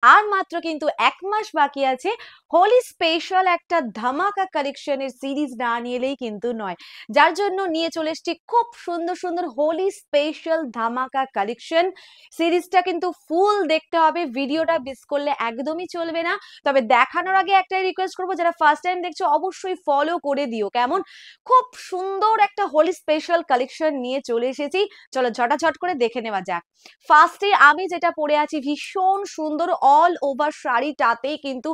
আর মাত্র কিন্তু 1 মাস বাকি আছে। হোলি স্পেশাল একটা ধামাকা কালেকশনের সিরিজ না নিলেই কিন্তু নয়, যার জন্য নিয়ে চলে এসেছি খুব সুন্দর সুন্দর হোলি স্পেশাল ধামাকা কালেকশন। সিরিজটা কিন্তু ফুল দেখতে হবে, ভিডিওটা মিস করলে একদমই চলবে না। তবে দেখানোর আগে একটাই রিকোয়েস্ট করবো, যারা ফার্স্ট টাইম দেখছো অবশ্যই ফলো করে দিও, কেমন? খুব সুন্দর একটা হোলি স্পেশাল কালেকশন নিয়ে চলে এসেছি। চলো ঝটাঝট করে দেখে নেওয়া যাক। ফার্স্টে আমি যেটা পরে আছি ভীষণ সুন্দর অল ওভার শাড়িটাতে কিন্তু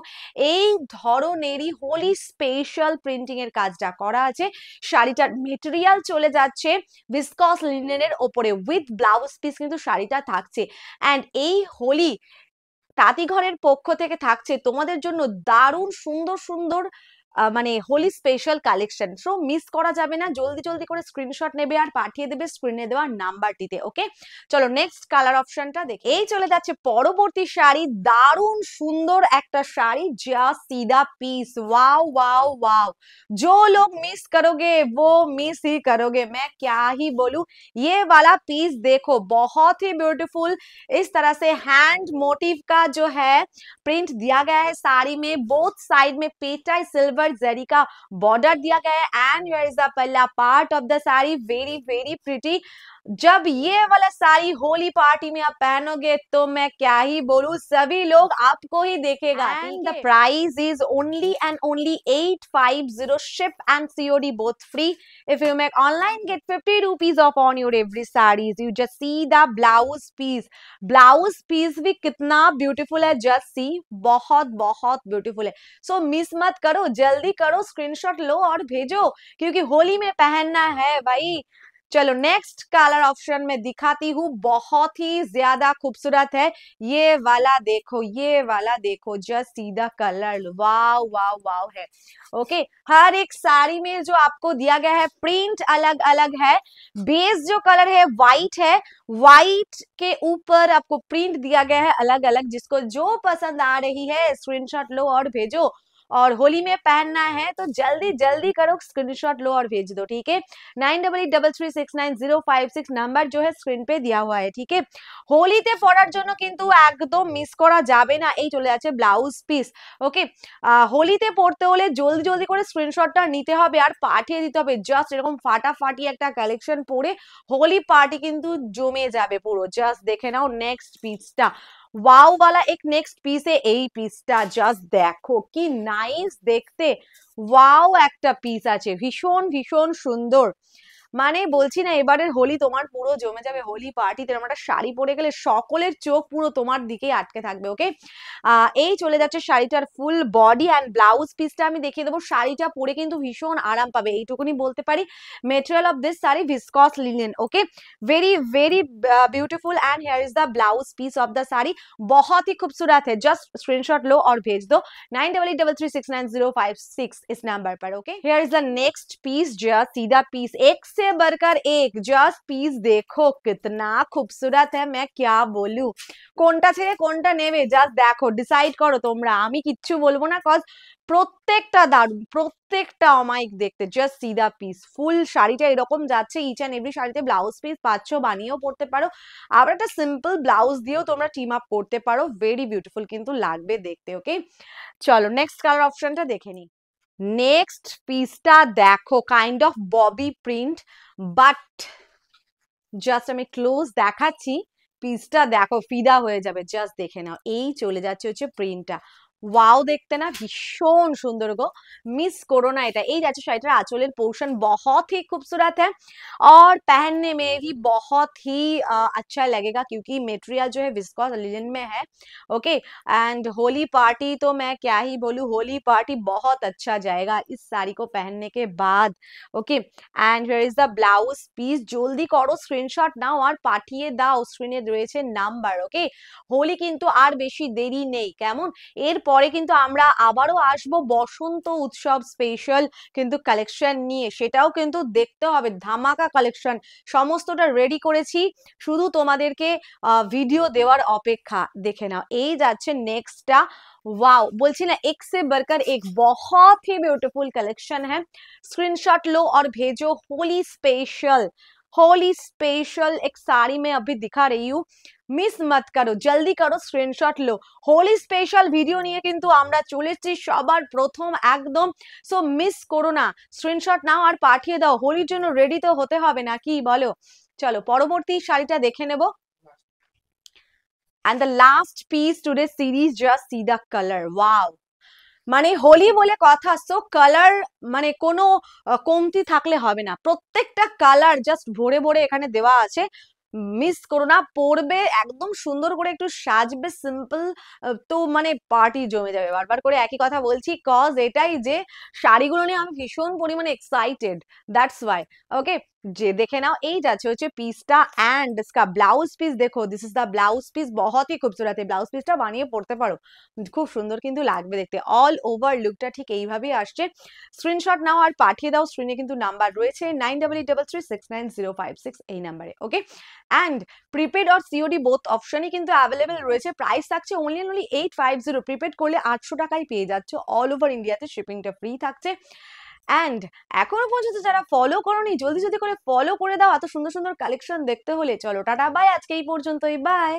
এই ধরনেরই হোলি স্পেশাল প্রিন্টিং এর কাজটা করা আছে। শাড়িটার মেটেরিয়াল চলে যাচ্ছে ভিসকস লিনেনের ওপরে, উইথ ব্লাউজ পিস কিন্তু শাড়িটা থাকছে। অ্যান্ড এই হোলি তাঁতিঘরের পক্ষ থেকে থাকছে তোমাদের জন্য দারুণ সুন্দর সুন্দর মানে Holi special collection. So miss করা যাবে না, জলদি জলদি করে স্ক্রিনশট নেবে আর পাঠিয়ে দেবে স্ক্রিনে দেওয়া নাম্বারটিতে। ওকে, চলো নেক্সট কালার অপশনটা দেখি। এই চলে যাচ্ছে পরবর্তী শাড়ি, দারুণ সুন্দর একটা শাড়ি, জাস্ট সি দা পিस, वाओ वाओ वाओ। जो लोग मिस करोगे वो मिस ही करोगे, मैं क्या ही बोलूं। ये वाला पीस देखो, बहुत ही ब्यूटीफुल। इस तरह से हैंड मोटिव का जो है प्रिंट दिया गया है साड़ी में, बोथ साइड में पेटाई सिल्वर जरी का बॉर्डर दिया गया है। एंड हियर इज द पहला part of the sari, very very pretty. जब ये वाला साड़ी होली पार्टी में आप पहनोगे तो मैं क्या ही बोलूं, सभी लोग आपको ही देखेगा। And the price is only and only 850, ship and COD both free. if you make online, get 50 rupees off on your every sarees। you just see the blouse piece, blouse piece भी कितना beautiful है, just see, बहुत बहुत beautiful है। सो miss मत करो, जल्दी करो, स्क्रीनशॉट लो और भेजो, क्योंकि होली में पहनना है भाई। चलो नेक्स्ट कलर ऑप्शन में दिखाती हूँ, बहुत ही ज्यादा खूबसूरत है। ये वाला देखो, ये वाला देखो, जस्ट सीधा कलर, वाव वाव वाव है। ओके, हर एक साड़ी में जो आपको दिया गया है प्रिंट अलग अलग है। बेस जो कलर है व्हाइट है, व्हाइट के ऊपर आपको प्रिंट दिया गया है अलग अलग। जिसको जो पसंद आ रही है स्क्रीनशॉट लो और भेजो, और होली में पहनना है तो जल्दी जल्दी करो, स्क्रीनशॉट लो और भेज दो, ठीक है। 9883369056 নাম্বার जो है স্ক্রিন पे দেওয়া हुआ है, ঠিক है। হোলিতে পরার জন্য কিন্তু একদম মিস করা যাবে না। এই চলে যাচ্ছে ব্লাউজ পিস। ওকে, হোলিতে পড়তে হলে জলদি জলদি করে স্ক্রিনশটটা নিতে হবে আর পাঠিয়ে দিতে হবে। জাস্ট এরকম ফাটাফাটি একটা কালেকশন পরে হোলি পার্টি কিন্তু জমে যাবে পুরো। জাস্ট দেখে নাও নেক্সট পিসটা, ওয়াও वाला एक नेक्स्ट পিস এ এই পিসটা জাস্ট দেখো কি নাইস দেখতে। ওয়াও একটা পিস আছে, ভীষণ ভীষণ সুন্দর। মানে বলছি না, এবারের হোলি তোমার পুরো জমে যাবে। হোলি পার্টিতে এরকম একটা শাড়ি পরে গেলে সকলের চোখ পুরো তোমার দিকেই আটকে থাকবে। ওকে, এই চলে যাচ্ছে শাড়িটার ফুল বডি অ্যান্ড ব্লাউজ পিসটা আমি দেখিয়ে দেবো। শাড়িটা পরে কিন্তু ভীষণ আরাম পাবে, এইটুকুনি বলতে পারি। Material of this sari viscose linen. Okay, very very beautiful. And here is the blouse piece of the sari, बहुत ही खूबसूरत है। जस्ट स्क्रीनशॉट लो और भेज दो 9883369056 इस नंबर पर। Okay, here is the next piece, just सीधा पीस, एक से बढ़कर एक। जस्ट पीस देखो कितना खूबसूरत है, मैं क्या बोलूं। কোনটা ছেড়ে কোনটা নেবে জাস্ট দেখো, ডিসাইড করো তোমরা, আমি কিচ্ছু বলবো না, কজ প্রত্যেকটা দারুণ, প্রত্যেকটা অমাইক দেখতে। জাস্ট সি দা পিস, ফুল শাড়িটা এরকম যাচ্ছে। ইচ অ্যান্ড এভরি শাড়িতে ব্লাউজ পিস পাচ্ছ, বানিয়েও পড়তে পারো, আবার একটা সিম্পল ব্লাউজ দিয়েও তোমরা টিম আপ করতে পারো। ভেরি বিউটিফুল কিন্তু লাগবে দেখতে। ওকে, চলো নেক্সট কালার অপশনটা দেখে নি। নেক্সট পিসটা দেখো, kind of Bobby print, but just আমি ক্লোজ দেখাচ্ছি, পিসটা দেখো ফিদা হয়ে যাবে। জাস্ট দেখে নাও, এই চলে যাচ্ছে হচ্ছে প্রিন্টটা। ওয়াও দেখতে না ভীষণ সুন্দর गो, मिस करो ना এটা। এই যাচ্ছে শাড়িটার আঁচলের পোর্শন, बहुत ही खूबसूरत है और पहनने में भी बहुत ही अच्छा लगेगा, क्योंकि मटेरियल जो है विस्कोस लिनन में है। ओके, एंड होली पार्टी तो मैं क्या ही बोलूं, होली पार्टी बहुत अच्छा जाएगा इस साड़ी को पहनने के बाद। Okay, and here is the blouse piece, জলদি করো স্ক্রিনশট নাও আর পাঠিয়ে দাও, স্ক্রিনে রয়েছে নাম্বার। ওকে, হোলি কিন্তু আর বেশি দেরি নেই, কেমন। এরপরে কিন্তু আমরা আবারও আসবো বসন্ত উৎসব স্পেশাল কিন্তু কালেকশন নিয়ে, সেটাও কিন্তু দেখতে হবে, ধামাকা কালেকশন। সমস্তটা রেডি করেছি, শুধু তোমাদেরকে ভিডিও দেওয়ার অপেক্ষা। দেখে নাও, এই যাচ্ছে নেক্সটটা। वाओ, बोलছি না एक से बढ़कर एक, बहुत ही ब्यूटीफुल कलेक्शन है। स्क्रीनशॉट लो और भेजो। होली स्पेशल, होली स्पेशल एक साड़ी में अभी दिखा रही हूँ, মিস মত করো, জলদি করো, স্ক্রিনশট লো। হোলি স্পেশাল ভিডিও নিয়ে কিন্তু আমরা চলেছি সবার প্রথম একদম। সো মিস করো না, স্ক্রিনশট নাও আর পাঠিয়ে দাও, হোলির জন্য রেডি তো হতে হবে নাকি বলো। চলো পরবর্তী শাড়িটা দেখে নেব। and the last piece today's series, just see the color, wow, মানে হোলি বলে কথা, সো কালার মানে কোনো কমতি থাকলে হবে না, প্রত্যেকটা কালার জাস্ট ভরে ভরে এখানে দেওয়া আছে। মিস করো না, পরবে একদম সুন্দর করে, একটু সাজবে সিম্পল, তো মানে পার্টি জমে যাবে। বারবার করে একই কথা বলছি, কজ এটাই যে শাড়িগুলো নিয়ে আমি ভীষণ পরিমাণে এক্সাইটেড, দ্যাটস ওয়াই। ওকে, যে দেখে নাও, এই যাচ্ছে হচ্ছে পিসটা, এন্ড इसका ব্লাউজ পিস দেখো, this is the blouse piece, बहुत ही खूबसूरत है। ব্লাউজ পিসটা বানিয়ে পড়তে পারো, খুব সুন্দর কিন্তু লাগবে দেখতে। অল ওভার লুকটা ঠিক এইভাবেই আসছে। স্ক্রিনশট নাও আর পাঠিয়ে দাও, স্ক্রিনে কিন্তু নাম্বার রয়েছে 98336905 এই নাম্বারে। ওকে, অ্যান্ড প্রিপেড আর সিওডি বোথ অপশনই কিন্তু অ্যাভেলেবেল রয়েছে। প্রাইস থাকছে অনলি 850, প্রিপেড করলে 800 টাকায় পেয়ে যাচ্ছ, অল ওভার ইন্ডিয়াতে শিপিংটা ফ্রি থাকছে। অ্যান্ড এখনো পর্যন্ত যারা ফলো করোনি, জলদি জলদি করে ফলো করে দাও, এত সুন্দর সুন্দর কালেকশন দেখতে হলে। চলো টাটা বাই, আজকে এই পর্যন্তই, বাই।